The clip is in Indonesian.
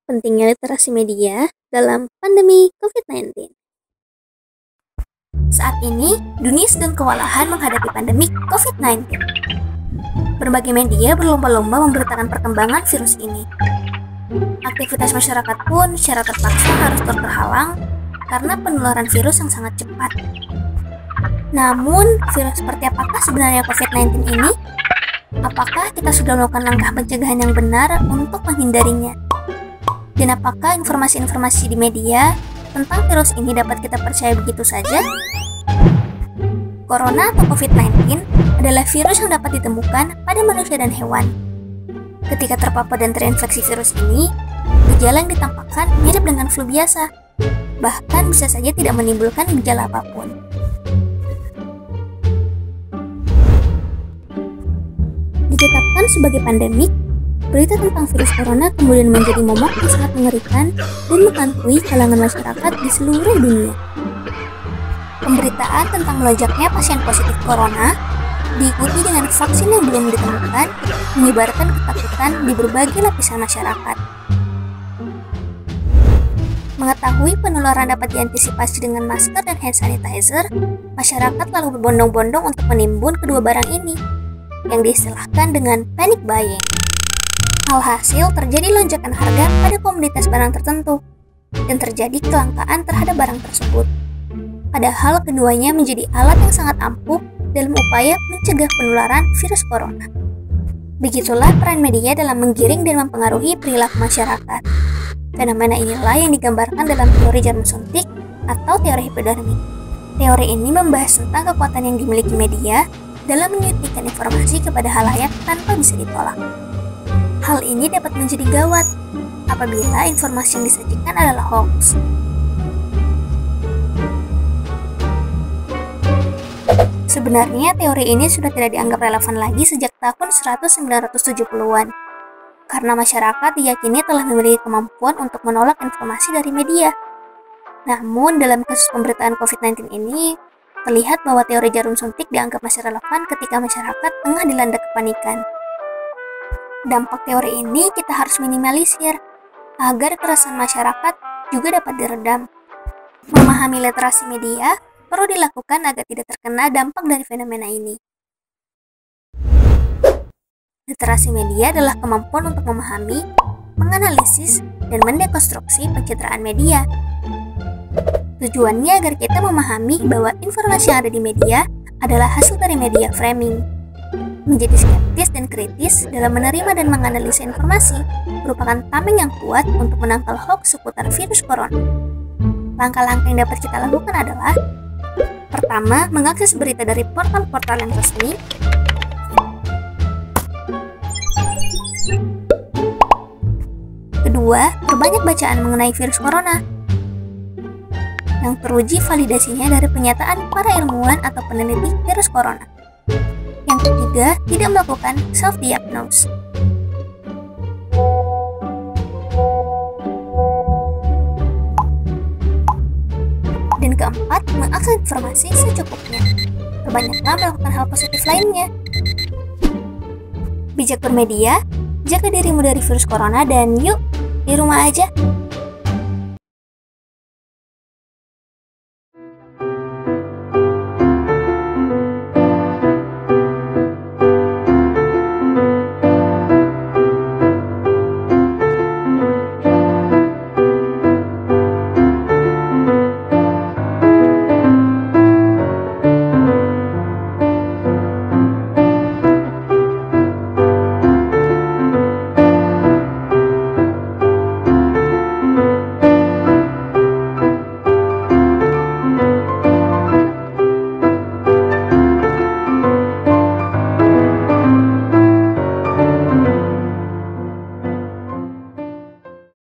pentingnya literasi media dalam pandemi COVID-19. Saat ini, dunia sedang kewalahan menghadapi pandemi COVID-19. Berbagai media berlomba-lomba memberitakan perkembangan virus ini. Aktivitas masyarakat pun secara terpaksa harus terhalang karena penularan virus yang sangat cepat. Namun, virus seperti apakah sebenarnya COVID-19 ini? Apakah kita sudah melakukan langkah pencegahan yang benar untuk menghindarinya? Dan apakah informasi-informasi di media tentang virus ini dapat kita percaya begitu saja? Corona atau COVID-19 adalah virus yang dapat ditemukan pada manusia dan hewan. Ketika terpapar dan terinfeksi virus ini, gejala yang ditampakkan mirip dengan flu biasa, bahkan bisa saja tidak menimbulkan gejala apapun. Ditetapkan sebagai pandemik, berita tentang virus corona kemudian menjadi momok yang sangat mengerikan dan menghantui kalangan masyarakat di seluruh dunia. Pemberitaan tentang melonjaknya pasien positif corona diikuti dengan vaksin yang belum ditemukan, menyebarkan ketakutan di berbagai lapisan masyarakat. Mengetahui penularan dapat diantisipasi dengan masker dan hand sanitizer, masyarakat lalu berbondong-bondong untuk menimbun kedua barang ini, yang diistilahkan dengan panic buying. Alhasil terjadi lonjakan harga pada komoditas barang tertentu, dan terjadi kelangkaan terhadap barang tersebut. Padahal keduanya menjadi alat yang sangat ampuh dalam upaya mencegah penularan virus corona. Begitulah peran media dalam menggiring dan mempengaruhi perilaku masyarakat. Fenomena inilah yang digambarkan dalam teori jarum suntik atau teori hipodermik. Teori ini membahas tentang kekuatan yang dimiliki media dalam menyuntikkan informasi kepada halayak tanpa bisa ditolak. Hal ini dapat menjadi gawat apabila informasi yang disajikan adalah hoax. Sebenarnya teori ini sudah tidak dianggap relevan lagi sejak tahun 1970-an, karena masyarakat diyakini telah memiliki kemampuan untuk menolak informasi dari media. Namun, dalam kasus pemberitaan COVID-19 ini, terlihat bahwa teori jarum suntik dianggap masih relevan ketika masyarakat tengah dilanda kepanikan. Dampak teori ini kita harus minimalisir, agar keresahan masyarakat juga dapat diredam. Memahami literasi media perlu dilakukan agar tidak terkena dampak dari fenomena ini. Literasi media adalah kemampuan untuk memahami, menganalisis, dan mendekonstruksi pencitraan media. Tujuannya agar kita memahami bahwa informasi yang ada di media adalah hasil dari media framing. Menjadi skeptis dan kritis dalam menerima dan menganalisa informasi merupakan tameng yang kuat untuk menangkal hoax seputar virus corona. Langkah-langkah yang dapat kita lakukan adalah: pertama, mengakses berita dari portal-portal yang resmi. Kedua, perbanyak bacaan mengenai virus corona yang teruji validasinya dari pernyataan para ilmuwan atau peneliti virus corona. Yang ketiga, tidak melakukan self-diagnose. Dan keempat, mengakses informasi secukupnya. Perbanyaklah melakukan hal positif lainnya. Bijak bermedia, jaga dirimu dari virus corona, dan yuk, di rumah aja.